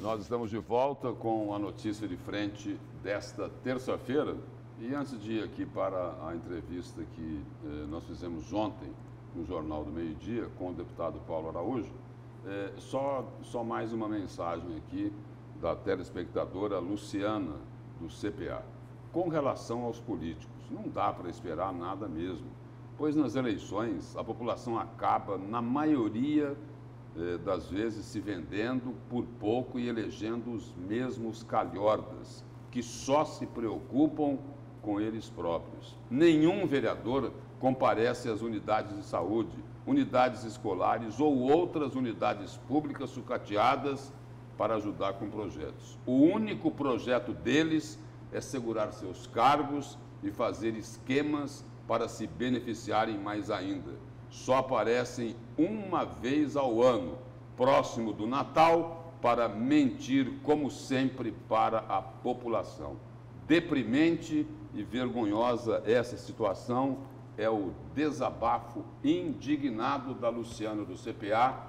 Nós estamos de volta com a notícia de frente desta terça-feira. E antes de ir aqui para a entrevista que nós fizemos ontem no Jornal do Meio-Dia com o deputado Paulo Araújo, só mais uma mensagem aqui da telespectadora Luciana, do CPA. Com relação aos políticos, não dá para esperar nada mesmo, pois nas eleições a população acaba, na maioria das vezes, se vendendo por pouco e elegendo os mesmos calhordas, que só se preocupam com eles próprios. Nenhum vereador comparece às unidades de saúde, unidades escolares ou outras unidades públicas sucateadas para ajudar com projetos. O único projeto deles é segurar seus cargos e fazer esquemas para se beneficiarem mais ainda. Só aparecem uma vez ao ano, próximo do Natal, para mentir, como sempre, para a população. Deprimente e vergonhosa essa situação é o desabafo indignado da Luciana do CPA.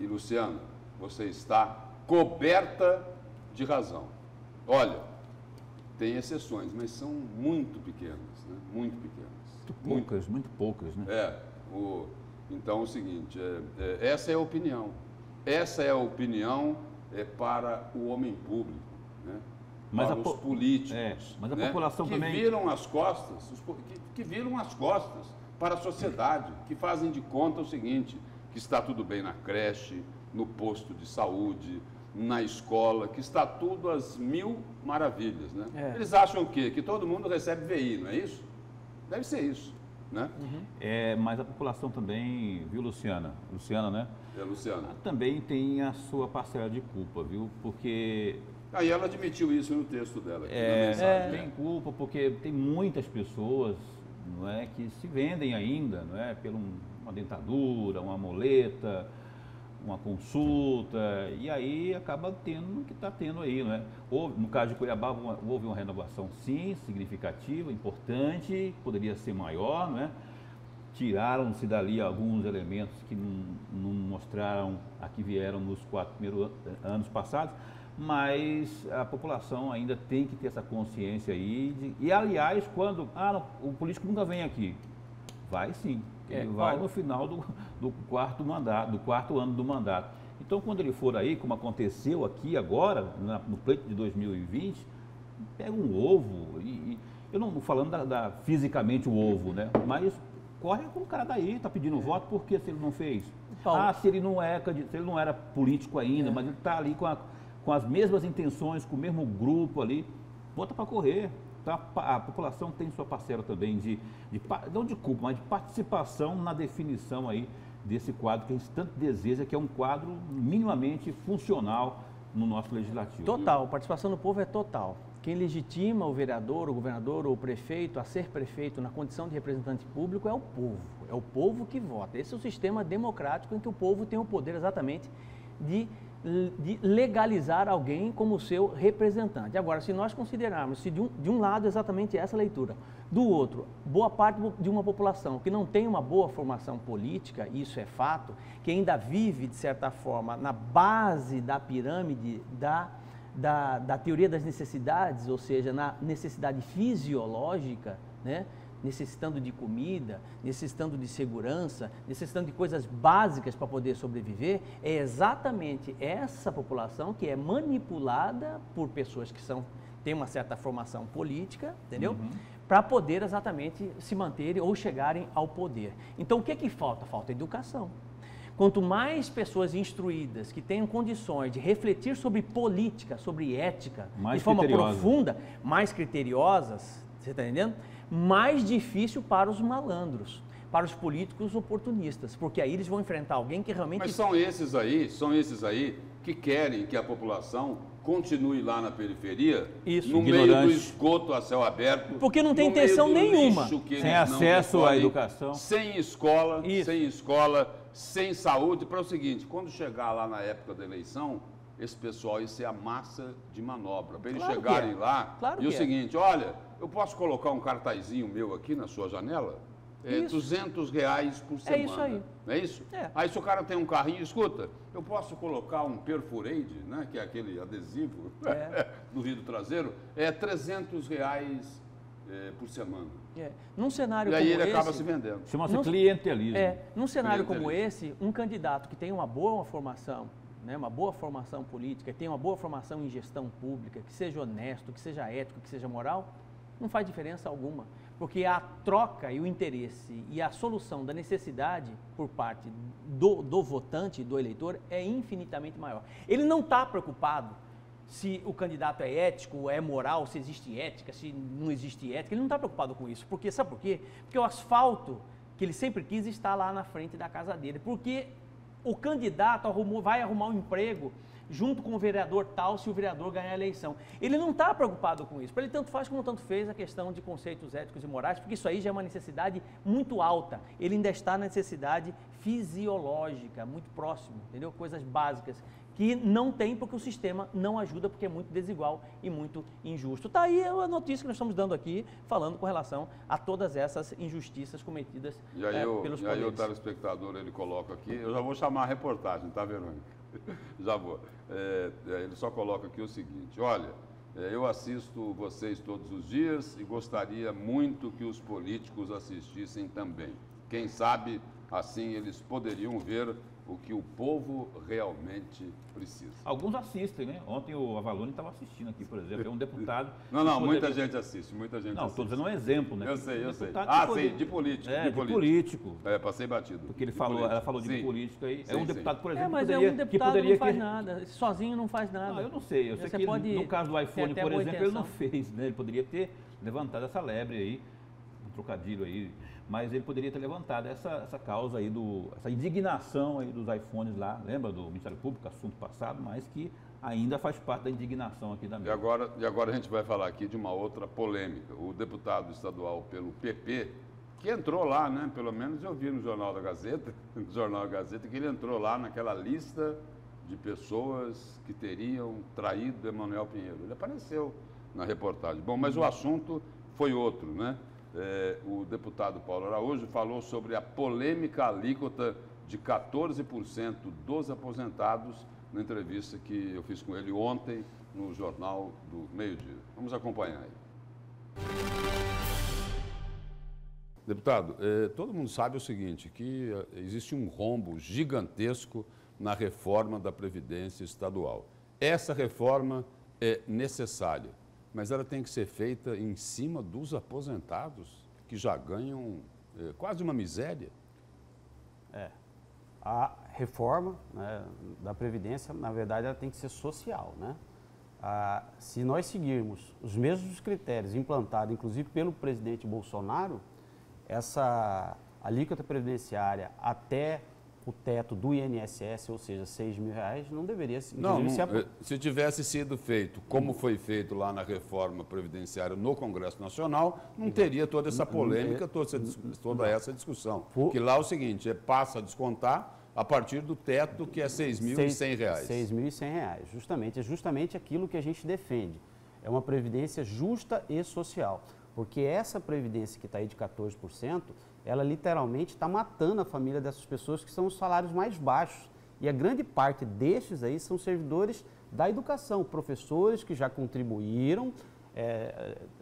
E, Luciana, você está coberta de razão. Olha, tem exceções, mas são muito pequenas, né? Muito pequenas. Muito poucas, né? Então é o seguinte, essa é a opinião. Essa é a opinião para o homem público, né? Mas para os políticos, mas a né? população que também viram as costas, que viram as costas para a sociedade, que fazem de conta o seguinte, que está tudo bem na creche, no posto de saúde, na escola, que está tudo às mil maravilhas, né? Eles acham o quê? Que todo mundo recebe VI, não é isso? Deve ser isso, né? Mas a população também, viu, Luciana? Luciana, né? Luciana. Também tem a sua parcela de culpa, viu? Porque... Aí ela admitiu isso no texto dela, aqui, na mensagem. Tem culpa porque tem muitas pessoas, não é, que se vendem ainda, não é, por uma dentadura, uma muleta, uma consulta, e aí acaba tendo o que está tendo aí, não é? No caso de Cuiabá, houve uma renovação, sim, significativa, importante, poderia ser maior, não é? Tiraram-se dali alguns elementos que não mostraram a que vieram nos 4 primeiros anos passados, mas a população ainda tem que ter essa consciência aí. E, aliás, quando... o político nunca vem aqui. Vai sim. Ele vai no final do quarto ano do mandato. Então, quando ele for aí, como aconteceu aqui agora, no pleito de 2020, pega um ovo, eu não estou falando fisicamente o ovo, né? Mas corre com o cara daí, está pedindo voto, por que se ele não fez? Se ele não era político ainda, mas ele está ali com as mesmas intenções, com o mesmo grupo ali, bota para correr. Então, a população tem sua parcela também não de culpa, mas de participação na definição aí desse quadro que a gente tanto deseja, que é um quadro minimamente funcional no nosso legislativo. Total, a participação do povo é total. Quem legitima o vereador, o governador ou o prefeito a ser prefeito na condição de representante público é o povo. É o povo que vota. Esse é o sistema democrático em que o povo tem o poder exatamente de legalizar alguém como seu representante. Agora, se nós considerarmos, se de um lado exatamente essa leitura, do outro, boa parte de uma população que não tem uma boa formação política, isso é fato, que ainda vive, de certa forma, na base da pirâmide da teoria das necessidades, ou seja, na necessidade fisiológica, né? Necessitando de comida, necessitando de segurança, necessitando de coisas básicas para poder sobreviver, é exatamente essa população que é manipulada por pessoas que têm uma certa formação política, entendeu? Para poder exatamente se manterem ou chegarem ao poder. Então, o que falta? Falta educação. Quanto mais pessoas instruídas, que tenham condições de refletir sobre política, sobre ética, de forma profunda, mais criteriosas, você está entendendo? Mais difícil para os malandros, para os políticos oportunistas, porque aí eles vão enfrentar alguém que realmente... Mas são esses aí que querem que a população continue lá na periferia, no meio do esgoto a céu aberto, porque não tem intenção nenhuma, sem acesso à educação, sem escola, sem saúde, para o seguinte, quando chegar lá na época da eleição, esse pessoal ia ser a massa de manobra, para eles chegarem lá, e o seguinte, olha, eu posso colocar um cartazinho meu aqui na sua janela? R$200 por semana. É isso aí. Não é isso? É. Aí se o cara tem um carrinho, escuta, eu posso colocar um Perforade, né, que é aquele adesivo no vidro traseiro, é R$300 por semana. Num cenário E aí como ele acaba esse, se vendendo. Chama-se clientelismo. Num cenário como esse, um candidato que tem uma boa formação, né, uma boa formação política, que tem uma boa formação em gestão pública, que seja honesto, que seja ético, que seja moral, não faz diferença alguma. Porque a troca e o interesse e a solução da necessidade por parte do votante, do eleitor, é infinitamente maior. Ele não está preocupado se o candidato é ético, é moral, se existe ética, se não existe ética. Ele não está preocupado com isso. Porque, sabe por quê? Porque o asfalto que ele sempre quis está lá na frente da casa dele. Porque o candidato vai arrumar um emprego junto com o vereador tal, se o vereador ganhar a eleição. Ele não está preocupado com isso. Para ele tanto faz como tanto fez a questão de conceitos éticos e morais, porque isso aí já é uma necessidade muito alta. Ele ainda está na necessidade fisiológica, muito próximo, entendeu? Coisas básicas que não tem porque o sistema não ajuda, porque é muito desigual e muito injusto. Está aí a notícia que nós estamos dando aqui, falando com relação a todas essas injustiças cometidas pelos poderes. E aí o telespectador, ele coloca aqui, eu já vou chamar a reportagem, tá, Verônica? Já vou. Ele só coloca aqui o seguinte, olha, eu assisto vocês todos os dias e gostaria muito que os políticos assistissem também. Quem sabe, assim, eles poderiam ver o que o povo realmente precisa. Alguns assistem, né? Ontem o Avalone estava assistindo aqui, por exemplo, é um deputado... muita gente assiste, muita gente assiste. Não, estou dizendo um exemplo, né? Eu sei. Sim, de político. De político. Passei batido. Porque ela falou de político aí. É um deputado, por exemplo, mas um deputado que não faz nada, sozinho não faz nada. Não, eu não sei. Eu sei que no caso do iPhone, por exemplo, ele não fez, né? Ele poderia ter levantado essa lebre aí, um trocadilho aí, mas ele poderia ter levantado essa causa aí, essa indignação aí dos iPhones lá, lembra do Ministério Público, assunto passado, mas que ainda faz parte da indignação aqui da mesa. E agora a gente vai falar aqui de uma outra polêmica. O deputado estadual pelo PP, que entrou lá, né? Pelo menos eu vi no Jornal da Gazeta, que ele entrou lá naquela lista de pessoas que teriam traído Emanuel Pinheiro. Ele apareceu na reportagem. Bom, mas o assunto foi outro, né? O deputado Paulo Araújo falou sobre a polêmica alíquota de 14% dos aposentados na entrevista que eu fiz com ele ontem no Jornal do Meio-Dia. Vamos acompanhar aí. Deputado, todo mundo sabe o seguinte, que existe um rombo gigantesco na reforma da Previdência Estadual. Essa reforma é necessária, mas ela tem que ser feita em cima dos aposentados, que já ganham quase uma miséria. A reforma, né, da Previdência, na verdade, ela tem que ser social, né? Se nós seguirmos os mesmos critérios implantados, inclusive pelo presidente Bolsonaro, essa alíquota previdenciária até o teto do INSS, ou seja, R$6.000, não deveria ser. Se tivesse sido feito como foi feito lá na reforma previdenciária no Congresso Nacional, não teria toda essa polêmica, toda essa discussão. Porque lá é o seguinte, passa a descontar a partir do teto que é R$6.100. R$6.100, é justamente aquilo que a gente defende. É uma previdência justa e social. Porque essa previdência que está aí de 14%, ela literalmente está matando a família dessas pessoas que são os salários mais baixos. E a grande parte destes aí são servidores da educação, professores que já contribuíram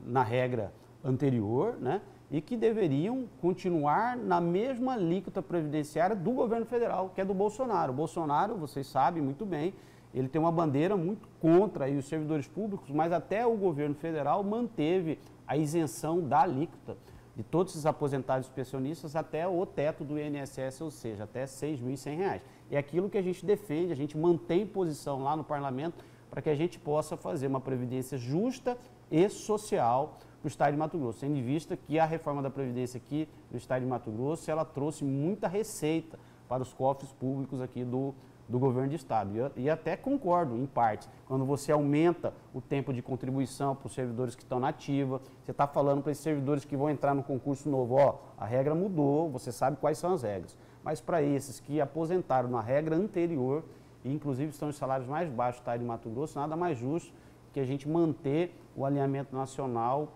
na regra anterior, né? E que deveriam continuar na mesma alíquota previdenciária do governo federal, que é do Bolsonaro. O Bolsonaro, vocês sabem muito bem, ele tem uma bandeira muito contra aí os servidores públicos, mas até o governo federal manteve a isenção da alíquota de todos esses aposentados e pensionistas até o teto do INSS, ou seja, até R$6.100. É aquilo que a gente defende, a gente mantém posição lá no parlamento para que a gente possa fazer uma previdência justa e social para o estado de Mato Grosso, tendo em vista que a reforma da Previdência aqui no estado de Mato Grosso, ela trouxe muita receita para os cofres públicos aqui do governo de estado. E até concordo, em parte, quando você aumenta o tempo de contribuição para os servidores que estão na ativa, você está falando para esses servidores que vão entrar no concurso novo, ó, a regra mudou, você sabe quais são as regras. Mas para esses que aposentaram na regra anterior, e inclusive estão os salários mais baixos do estado de Mato Grosso, nada mais justo que a gente manter o alinhamento nacional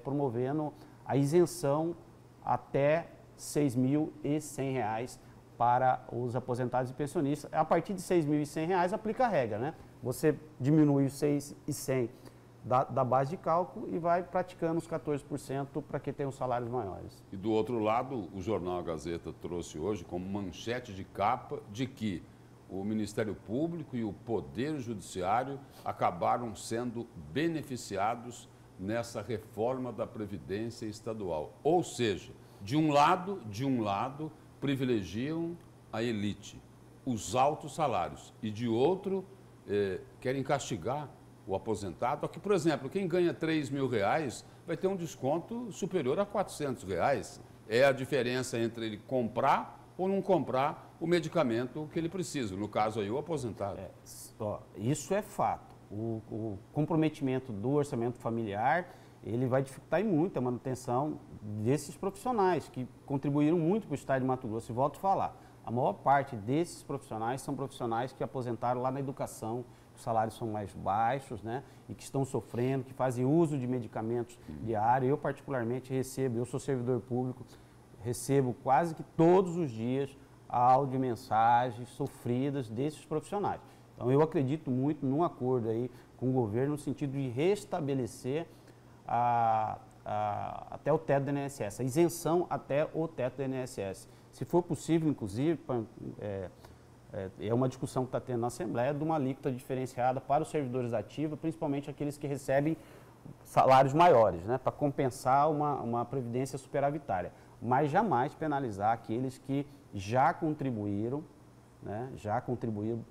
promovendo a isenção até R$ 6.100 para os aposentados e pensionistas. A partir de R$ 6.100 aplica a regra, né? Você diminui os 6.100 da base de cálculo e vai praticando os 14% para quem tem os salários maiores. E do outro lado, o jornal A Gazeta trouxe hoje como manchete de capa de que o Ministério Público e o Poder Judiciário acabaram sendo beneficiados nessa reforma da Previdência Estadual. Ou seja, de um lado privilegiam a elite, os altos salários, e de outro querem castigar o aposentado. Aqui, por exemplo, quem ganha R$3.000 vai ter um desconto superior a R$400. É a diferença entre ele comprar ou não comprar o medicamento que ele precisa, no caso aí o aposentado. Isso é fato. O comprometimento do orçamento familiar, ele vai dificultar muito a manutenção desses profissionais que contribuíram muito para o estado de Mato Grosso. E volto a falar, a maior parte desses profissionais são profissionais que aposentaram lá na educação, os salários são mais baixos, né, e que estão sofrendo, que fazem uso de medicamentos diários. Eu particularmente recebo, eu sou servidor público, recebo quase que todos os dias áudio, mensagens sofridas desses profissionais. Então eu acredito muito num acordo aí com o governo no sentido de restabelecer até o teto do INSS, a isenção até o teto do INSS. Se for possível, inclusive, é uma discussão que está tendo na Assembleia de uma alíquota diferenciada para os servidores ativos, principalmente aqueles que recebem salários maiores, né, para compensar uma previdência superavitária. Mas jamais penalizar aqueles que já contribuíram, né,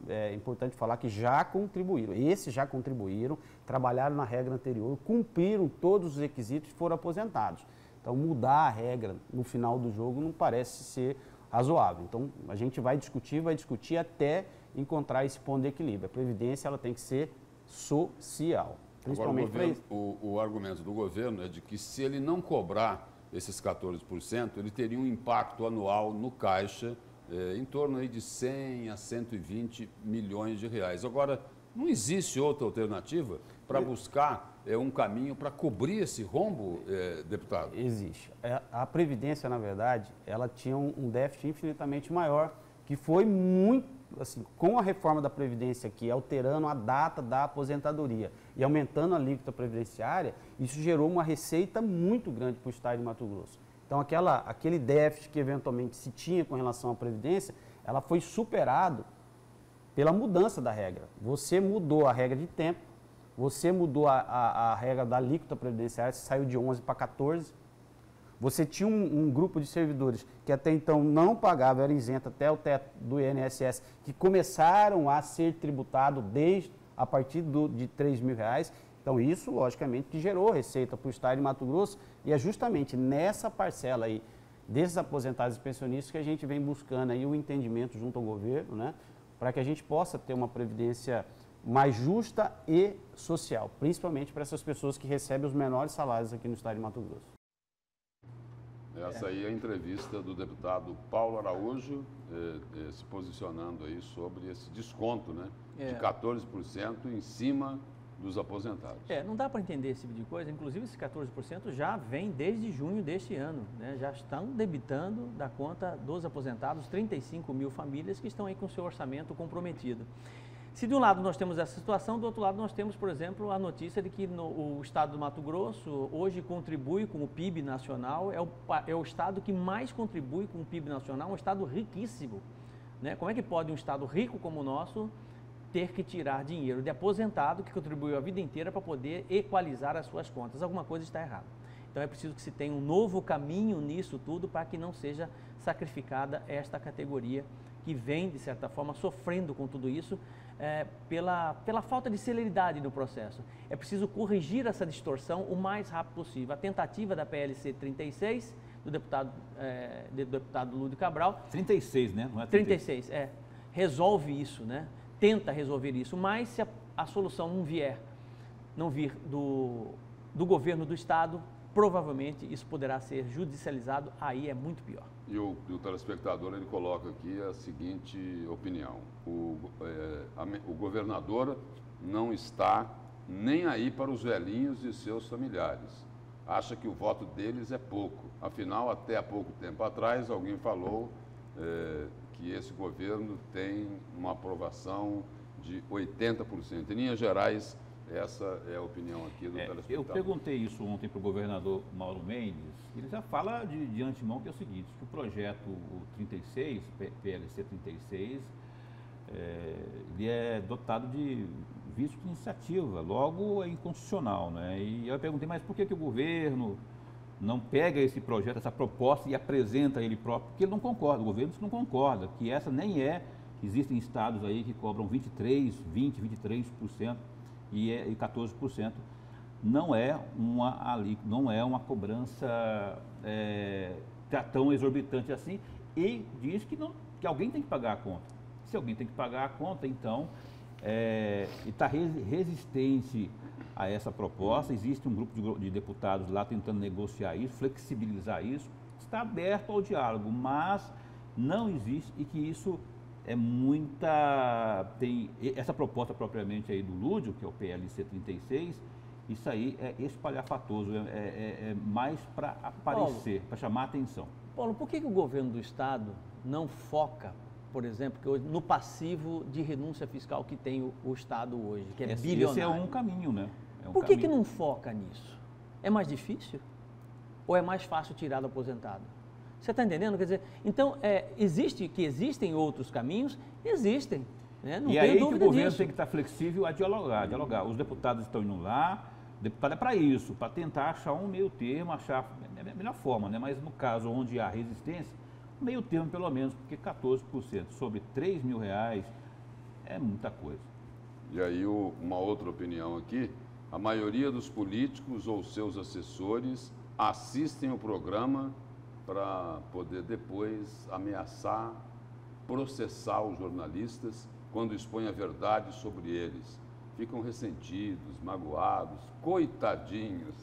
é importante falar que já contribuíram, esses já contribuíram, trabalharam na regra anterior, cumpriram todos os requisitos e foram aposentados. Então, mudar a regra no final do jogo não parece ser razoável. Então, a gente vai discutir até encontrar esse ponto de equilíbrio. A previdência ela tem que ser social, principalmente para isso. O argumento do governo é de que se ele não cobrar esses 14%, ele teria um impacto anual no caixa em torno aí de 100 a 120 milhões de reais. Agora, não existe outra alternativa para buscar um caminho para cobrir esse rombo, deputado? Existe. A Previdência, na verdade, ela tinha um déficit infinitamente maior, que foi muito, assim, com a reforma da Previdência aqui, alterando a data da aposentadoria e aumentando a alíquota previdenciária, isso gerou uma receita muito grande para o estado de Mato Grosso. Então, aquele déficit que eventualmente se tinha com relação à Previdência, ela foi superado pela mudança da regra. Você mudou a regra de tempo, você mudou a regra da alíquota previdenciária, você saiu de 11 para 14. Você tinha um grupo de servidores que até então não pagava, era isento até o teto do INSS, que começaram a ser tributados a partir de R$3.000. Então, isso, logicamente, que gerou receita para o estado de Mato Grosso, e é justamente nessa parcela aí desses aposentados e pensionistas que a gente vem buscando aí o entendimento junto ao governo, né, para que a gente possa ter uma previdência mais justa e social, principalmente para essas pessoas que recebem os menores salários aqui no estado de Mato Grosso. Essa aí é a entrevista do deputado Paulo Araújo, se posicionando aí sobre esse desconto, né, de 14% em cima dos aposentados. Não dá para entender esse tipo de coisa, inclusive esse 14% já vem desde junho deste ano, né? Já estão debitando da conta dos aposentados 35 mil famílias que estão aí com o seu orçamento comprometido. Se de um lado nós temos essa situação, do outro lado nós temos, por exemplo, a notícia de que o estado do Mato Grosso hoje contribui com o PIB nacional, é o estado que mais contribui com o PIB nacional, um estado riquíssimo, né? Como é que pode um estado rico como o nosso ter que tirar dinheiro de aposentado que contribuiu a vida inteira para poder equalizar as suas contas? Alguma coisa está errada. Então é preciso que se tenha um novo caminho nisso tudo para que não seja sacrificada esta categoria que vem, de certa forma, sofrendo com tudo isso pela falta de celeridade no processo. É preciso corrigir essa distorção o mais rápido possível. A tentativa da PLC 36, do deputado Lúdio Cabral... 36, né? Não é 36, resolve isso, né? Tenta resolver isso, mas se a solução não vir do governo do estado, provavelmente isso poderá ser judicializado, aí é muito pior. E o telespectador, ele coloca aqui a seguinte opinião: o governador não está nem aí para os velhinhos e seus familiares. Acha que o voto deles é pouco. Afinal, até há pouco tempo atrás, alguém falou que esse governo tem uma aprovação de 80%. Em linhas gerais, essa é a opinião aqui do telespectador. Eu perguntei isso ontem para o governador Mauro Mendes, ele já fala de antemão que é o seguinte, que o projeto 36, PLC 36, ele é dotado de vício de iniciativa, logo é inconstitucional, né? E eu perguntei, mas por que o governo não pega esse projeto, essa proposta e apresenta ele próprio? Porque ele não concorda, o governo não concorda, que essa nem é, existem estados aí que cobram 23%, 20%, 23% e 14%. Não é uma cobrança tão exorbitante assim, e diz que alguém tem que pagar a conta. Se alguém tem que pagar a conta, então, está resistente a essa proposta. Existe um grupo de deputados lá tentando negociar isso, flexibilizar isso, está aberto ao diálogo, mas não existe, e que isso é essa proposta propriamente aí do Lúdio, que é o PLC 36, isso aí é espalhafatoso, é mais para aparecer, para chamar a atenção. Paulo, por que o governo do Estado não foca, por exemplo, no passivo de renúncia fiscal que tem o Estado hoje, que é bilionário? Esse é um caminho, né? Por que não foca nisso? É mais difícil? Ou é mais fácil tirar do aposentado? Você está entendendo? Quer dizer, então, existem outros caminhos? Existem. Né? Não e tenho aí que dúvida o governo disso. tem que estar flexível a dialogar. Os deputados estão indo lá, o deputado é para isso, para tentar achar um meio termo, achar a melhor forma, né? Mas no caso onde há resistência, meio termo pelo menos, porque 14% sobre R$3 mil é muita coisa. E aí uma outra opinião aqui, a maioria dos políticos ou seus assessores assistem o programa para poder depois ameaçar, processar os jornalistas quando expõem a verdade sobre eles. Ficam ressentidos, magoados, coitadinhos.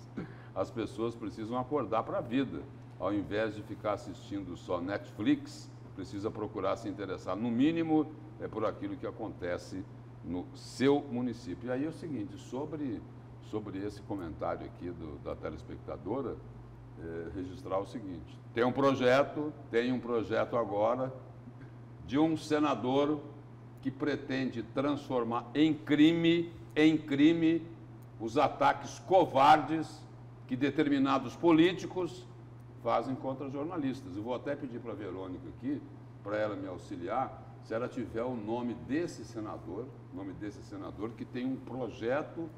As pessoas precisam acordar para a vida. Ao invés de ficar assistindo só Netflix, precisa procurar se interessar, no mínimo, por aquilo que acontece no seu município. E aí é o seguinte, sobre esse comentário aqui da telespectadora, registrar o seguinte, tem um projeto agora de um senador que pretende transformar em crime os ataques covardes que determinados políticos fazem contra jornalistas. Eu vou até pedir para a Verônica aqui, para ela me auxiliar, se ela tiver o nome desse senador que tem um projeto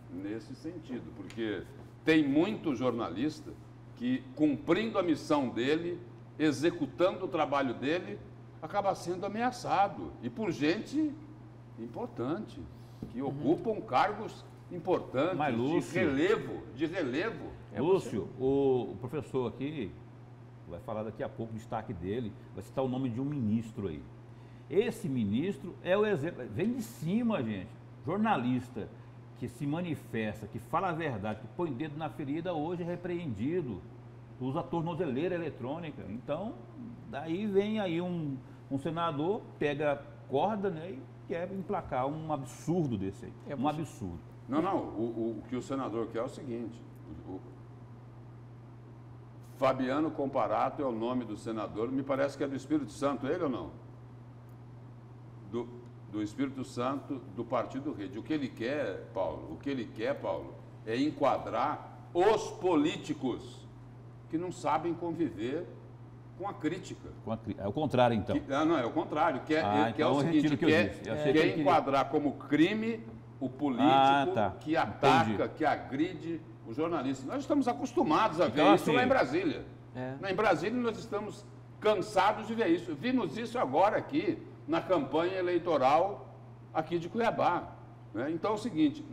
nesse sentido, porque tem muito jornalista que, cumprindo a missão dele, executando o trabalho dele, acaba sendo ameaçado, e por gente importante, que ocupam cargos importantes, Mas, Lúcio, de relevo. Lúcio, o professor aqui vai falar daqui a pouco o destaque dele, vai citar o nome de um ministro aí. Esse ministro é o exemplo, vem de cima, gente, jornalista que se manifesta, que fala a verdade, que põe dedo na ferida, hoje é repreendido, usa a tornozeleira eletrônica. Então, daí vem aí um senador, pega corda, né, e quer emplacar um absurdo desse aí, um absurdo. Não, o que o senador quer é o seguinte, Fabiano Comparato é o nome do senador, me parece que é do Espírito Santo, ele ou não? Do Espírito Santo, do Partido Rede. O que ele quer, Paulo, é enquadrar os políticos que não sabem conviver com a crítica. É o contrário, então. Não, é o contrário. Que é o seguinte, quer enquadrar como crime o político que ataca, entendi, que agride o jornalista. Nós estamos acostumados a ver isso lá em Brasília. Em Brasília nós estamos cansados de ver isso. Vimos isso agora aqui, na campanha eleitoral aqui de Cuiabá. Né? Então é o seguinte,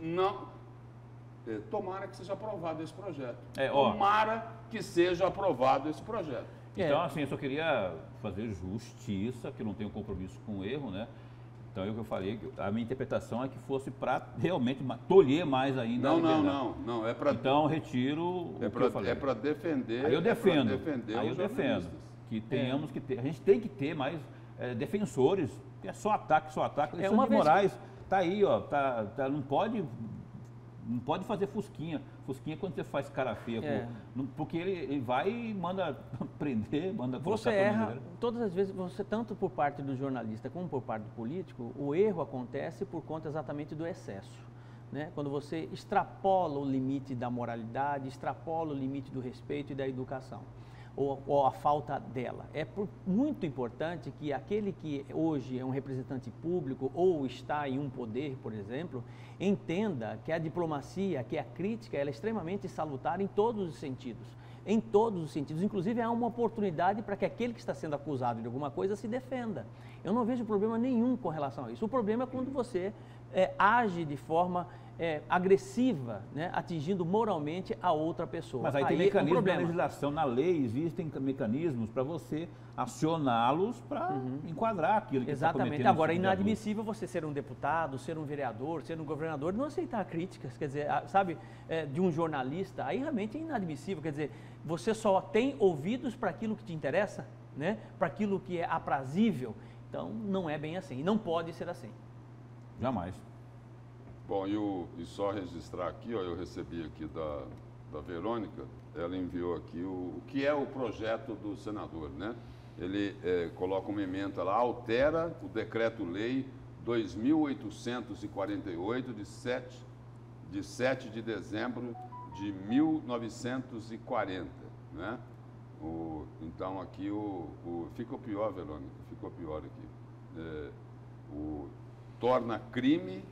tomara que seja aprovado esse projeto. Tomara que seja aprovado esse projeto. Então, assim, eu só queria fazer justiça, que eu não tenho compromisso com o erro, né? Então, é o que eu falei, a minha interpretação é que fosse para realmente tolher mais ainda. Não, é para... Então, retiro o que eu falei. É para defender... Aí eu defendo, que tenhamos que ter, a gente tem que ter mais defensores, é só ataque. Alexandre de Moraes está aí, ó, não pode Não pode fazer fusquinha. Fusquinha é quando você faz cara feia, porque ele vai e manda prender, manda colocar... Você erra, todas as vezes, você tanto por parte do jornalista como por parte do político, o erro acontece por conta exatamente do excesso. Né? Quando você extrapola o limite da moralidade, extrapola o limite do respeito e da educação, ou a falta dela. É muito importante que aquele que hoje é um representante público ou está em um poder, por exemplo, entenda que a diplomacia, que a crítica, ela é extremamente salutar em todos os sentidos. Em todos os sentidos. Inclusive, há uma oportunidade para que aquele que está sendo acusado de alguma coisa se defenda. Eu não vejo problema nenhum com relação a isso. O problema é quando você age de forma agressiva, né, atingindo moralmente a outra pessoa. Mas aí tem mecanismos na legislação, na lei, existem mecanismos para você acioná-los para enquadrar aquilo que está cometendo. Exatamente. Agora, é inadmissível você ser um deputado, ser um vereador, ser um governador, não aceitar críticas, quer dizer, sabe, de um jornalista, aí realmente é inadmissível, quer dizer, você só tem ouvidos para aquilo que te interessa, né, para aquilo que é aprazível, então não é bem assim, não pode ser assim. Jamais. Bom, e só registrar aqui, ó, eu recebi aqui da Verônica, ela enviou aqui o que é o projeto do senador, né? Ele coloca uma emenda lá, altera o decreto-lei 2.848 de 7 de dezembro de 1940, né? Então aqui ficou pior, Verônica, ficou pior aqui. Torna crime,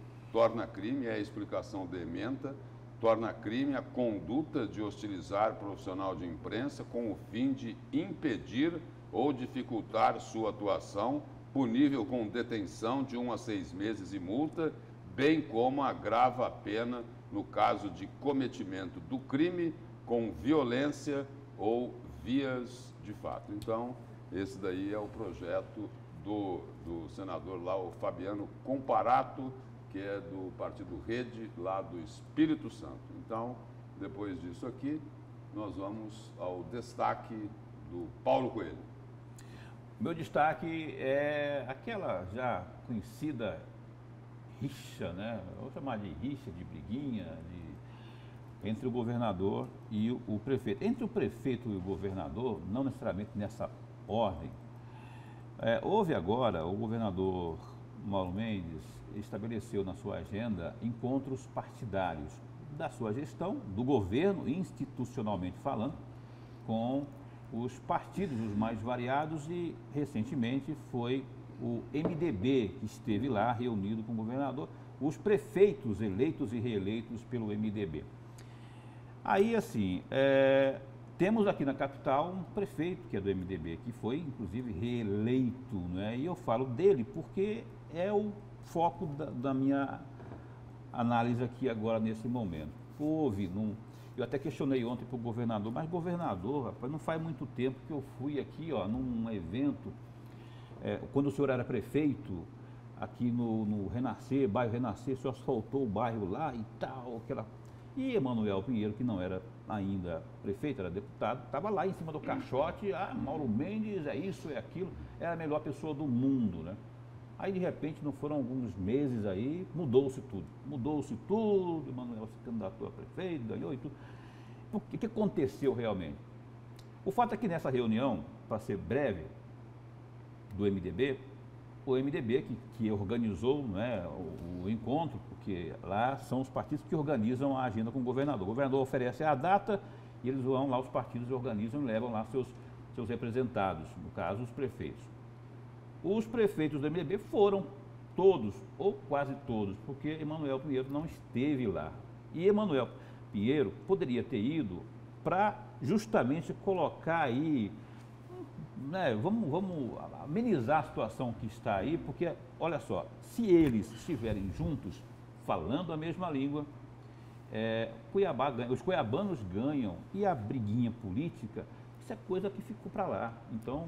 é a explicação da emenda, torna crime a conduta de hostilizar profissional de imprensa com o fim de impedir ou dificultar sua atuação, punível com detenção de 1 a 6 meses e multa, bem como agrava a pena no caso de cometimento do crime com violência ou vias de fato. Então, esse daí é o projeto do senador lá, o Fabiano Comparato, que é do Partido Rede, lá do Espírito Santo. Então, depois disso aqui, nós vamos ao destaque do Paulo Coelho. Meu destaque é aquela já conhecida rixa, né? Vou chamar de rixa, de briguinha, entre o governador e o prefeito. Entre o prefeito e o governador, não necessariamente nessa ordem, houve agora, o governador Mauro Mendes estabeleceu na sua agenda encontros partidários da sua gestão, do governo, institucionalmente falando, com os partidos os mais variados e, recentemente, foi o MDB que esteve lá reunido com o governador, os prefeitos eleitos e reeleitos pelo MDB. Aí, assim, temos aqui na capital um prefeito que é do MDB, que foi, inclusive, reeleito, né? E eu falo dele porque é o foco da minha análise aqui agora, nesse momento. Eu até questionei ontem para o governador, mas governador, rapaz, não faz muito tempo que eu fui aqui, ó, num evento, quando o senhor era prefeito, aqui no Renascer, bairro Renascer, o senhor asfaltou o bairro lá e tal, E Emanuel Pinheiro, que não era ainda prefeito, era deputado, estava lá em cima do caixote, Mauro Mendes, é isso, é aquilo, era a melhor pessoa do mundo, né? Aí, de repente, não foram alguns meses aí, mudou-se tudo, Emanuel se candidatou a prefeito, ganhou e tudo. O que aconteceu realmente? O fato é que nessa reunião, para ser breve, do MDB, o MDB que organizou, né, o encontro, porque lá são os partidos que organizam a agenda com o governador. O governador oferece a data e eles vão lá, os partidos organizam e levam lá seus representados, no caso, os prefeitos. Os prefeitos do MDB foram todos, ou quase todos, porque Emanuel Pinheiro não esteve lá. E Emanuel Pinheiro poderia ter ido para justamente colocar aí, né, vamos amenizar a situação que está aí, porque, olha só, se eles estiverem juntos, falando a mesma língua, Cuiabá ganha, os cuiabanos ganham, e a briguinha política, isso é coisa que ficou para lá. Então,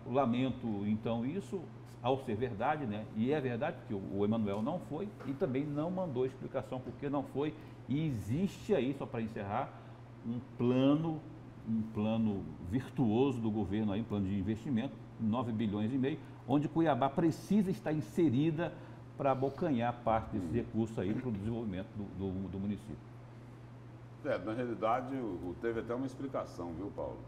lamento, então, isso, ao ser verdade, né? E é verdade, porque o Emanuel não foi e também não mandou explicação porque não foi. E existe aí, só para encerrar, um plano virtuoso do governo, aí, um plano de investimento, 9 bilhões e meio, onde Cuiabá precisa estar inserida para abocanhar parte desse recurso aí para o desenvolvimento do município. Na realidade, teve até uma explicação, viu, Paulo?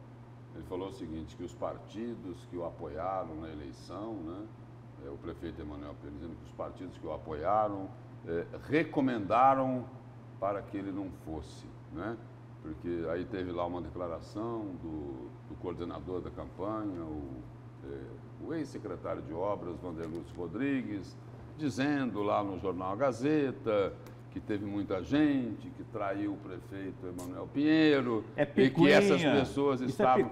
Ele falou o seguinte, que os partidos que o apoiaram na eleição, né, o prefeito Emanuel Pires dizendo que os partidos que o apoiaram recomendaram para que ele não fosse, né? Porque aí teve lá uma declaração do coordenador da campanha, o ex-secretário de Obras, Vanderlúcio Rodrigues, dizendo lá no jornal A Gazeta que teve muita gente que traiu o prefeito Emanuel Pinheiro e que essas pessoas estavam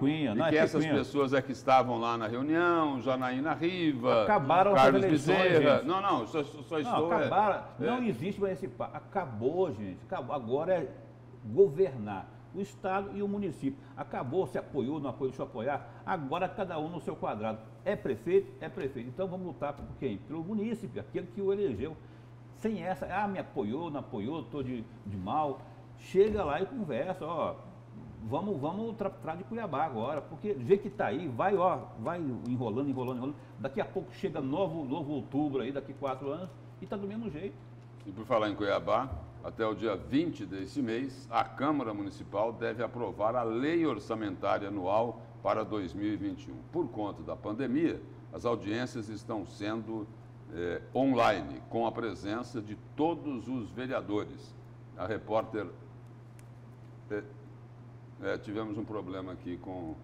essas pessoas que estavam lá na reunião, Janaína Riva, acabaram Carlos as eleições, Bezerra. gente. Não, só estou... Acabaram, não existe mais esse... Acabou, gente. Acabou. Agora é governar o Estado e o município. Acabou, se apoiou, não apoiou, deixa eu apoiar. Agora cada um no seu quadrado. É prefeito? É prefeito. Então vamos lutar por quem? Pelo munícipe, aquele que o elegeu. Sem essa, me apoiou, não apoiou, estou de mal. Chega lá e conversa, vamos tratar de Cuiabá agora, porque do jeito que está aí, vai enrolando. Daqui a pouco chega novo outubro aí, daqui 4 anos, e está do mesmo jeito. E por falar em Cuiabá, até o dia 20 desse mês, a Câmara Municipal deve aprovar a Lei Orçamentária Anual para 2021. Por conta da pandemia, as audiências estão sendo online, com a presença de todos os vereadores. A repórter... tivemos um problema aqui com...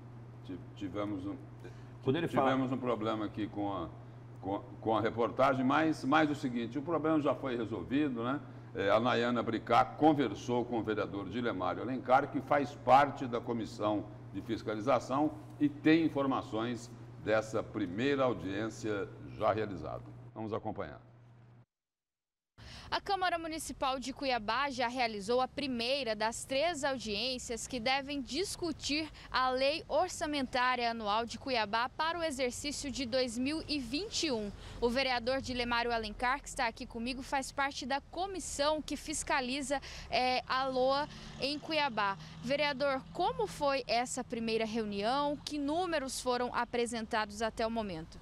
Tivemos um problema aqui com a reportagem, mas o seguinte, o problema já foi resolvido, né? A Nayana Bricá conversou com o vereador Dilemário Alencar, que faz parte da Comissão de Fiscalização e tem informações dessa primeira audiência já realizada. Vamos acompanhar. A Câmara Municipal de Cuiabá já realizou a primeira das 3 audiências que devem discutir a Lei Orçamentária Anual de Cuiabá para o exercício de 2021. O vereador Dilemário Alencar, que está aqui comigo, faz parte da comissão que fiscaliza a LOA em Cuiabá. Vereador, como foi essa primeira reunião? Que números foram apresentados até o momento?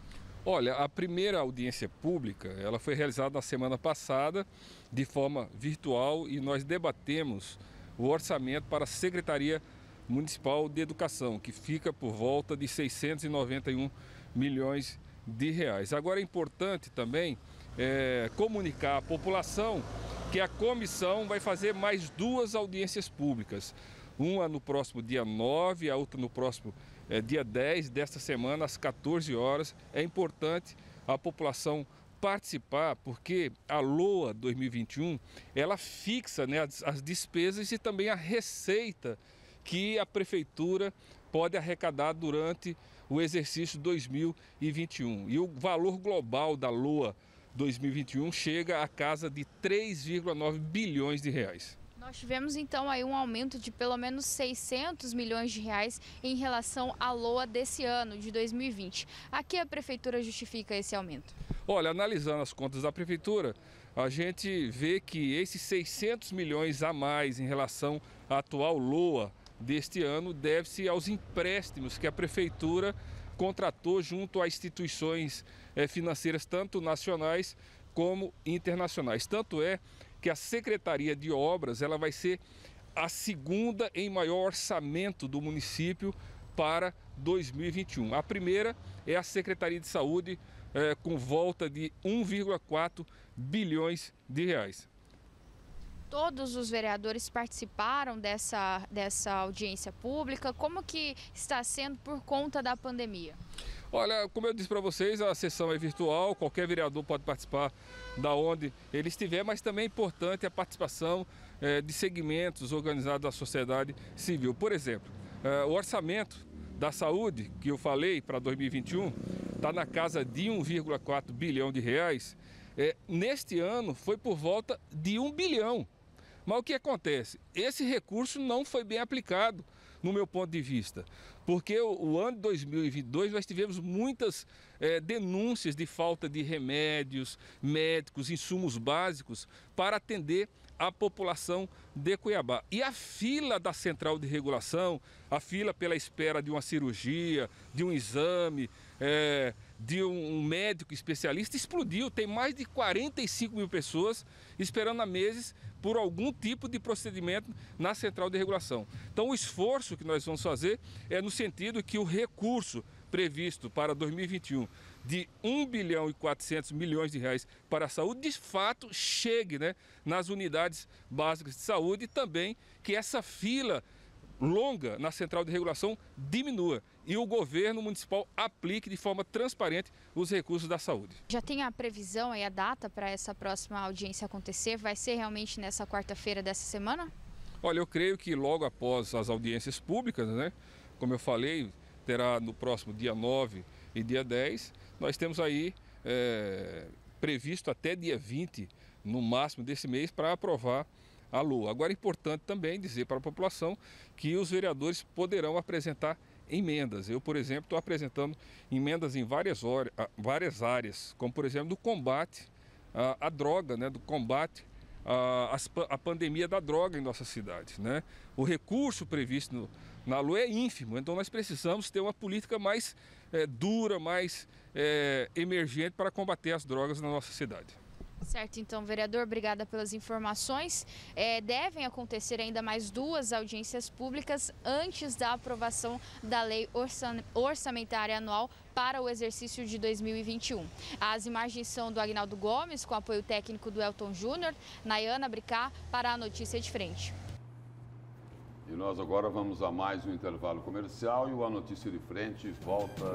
Olha, a primeira audiência pública, ela foi realizada na semana passada de forma virtual e nós debatemos o orçamento para a Secretaria Municipal de Educação, que fica por volta de 691 milhões de reais. Agora é importante também comunicar à população que a comissão vai fazer mais 2 audiências públicas. Uma no próximo dia 9, a outra no próximo dia 10 desta semana, às 14 horas. É importante a população participar, porque a LOA 2021, ela fixa, né, as despesas e também a receita que a Prefeitura pode arrecadar durante o exercício 2021. E o valor global da LOA 2021 chega à casa de 3,9 bilhões de reais. Nós tivemos então aí um aumento de pelo menos 600 milhões de reais em relação à LOA desse ano, de 2020. A que a Prefeitura justifica esse aumento? Olha, analisando as contas da Prefeitura, a gente vê que esses 600 milhões a mais em relação à atual LOA deste ano deve-se aos empréstimos que a Prefeitura contratou junto a instituições financeiras, tanto nacionais como internacionais. Tanto é que a Secretaria de Obras ela vai ser a segunda em maior orçamento do município para 2021. A primeira é a Secretaria de Saúde, com volta de 1,4 bilhões de reais. Todos os vereadores participaram dessa audiência pública. Como que está sendo por conta da pandemia? Olha, como eu disse para vocês, a sessão é virtual, qualquer vereador pode participar da onde ele estiver, mas também é importante a participação de segmentos organizados da sociedade civil. Por exemplo, o orçamento da saúde, que eu falei para 2021, está na casa de 1,4 bilhão de reais. Neste ano foi por volta de 1 bilhão. Mas o que acontece? Esse recurso não foi bem aplicado, no meu ponto de vista, porque o ano de 2022 nós tivemos muitas denúncias de falta de remédios, médicos, insumos básicos para atender a população de Cuiabá. E a fila da Central de Regulação, a fila pela espera de uma cirurgia, de um exame, de um médico especialista explodiu. Tem mais de 45 mil pessoas esperando há meses por algum tipo de procedimento na central de regulação. Então, o esforço que nós vamos fazer é no sentido que o recurso previsto para 2021 de 1 bilhão e 400 milhões de reais para a saúde, de fato, chegue, né, nas unidades básicas de saúde e também que essa fila longa na central de regulação diminua e o governo municipal aplique de forma transparente os recursos da saúde. Já tem a previsão e a data para essa próxima audiência acontecer? Vai ser realmente nessa quarta-feira dessa semana? Olha, eu creio que logo após as audiências públicas, né, como eu falei, terá no próximo dia 9 e dia 10, nós temos aí previsto até dia 20, no máximo desse mês, para aprovar a LOA. Agora é importante também dizer para a população que os vereadores poderão apresentar emendas. Eu, por exemplo, estou apresentando emendas em várias áreas, como por exemplo do combate à droga, né, do combate à pandemia da droga em nossa cidade, né? O recurso previsto na LOA é ínfimo, então nós precisamos ter uma política mais dura, mais emergente para combater as drogas na nossa cidade. Certo, então, vereador, obrigada pelas informações. Devem acontecer ainda mais 2 audiências públicas antes da aprovação da Lei Orçamentária Anual para o exercício de 2021. As imagens são do Agnaldo Gomes, com apoio técnico do Elton Júnior, Nayana Bricá, para a Notícia de Frente. E nós agora vamos a mais um intervalo comercial e o A Notícia de Frente volta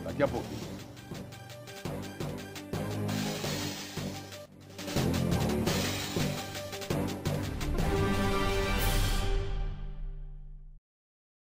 daqui a pouquinho.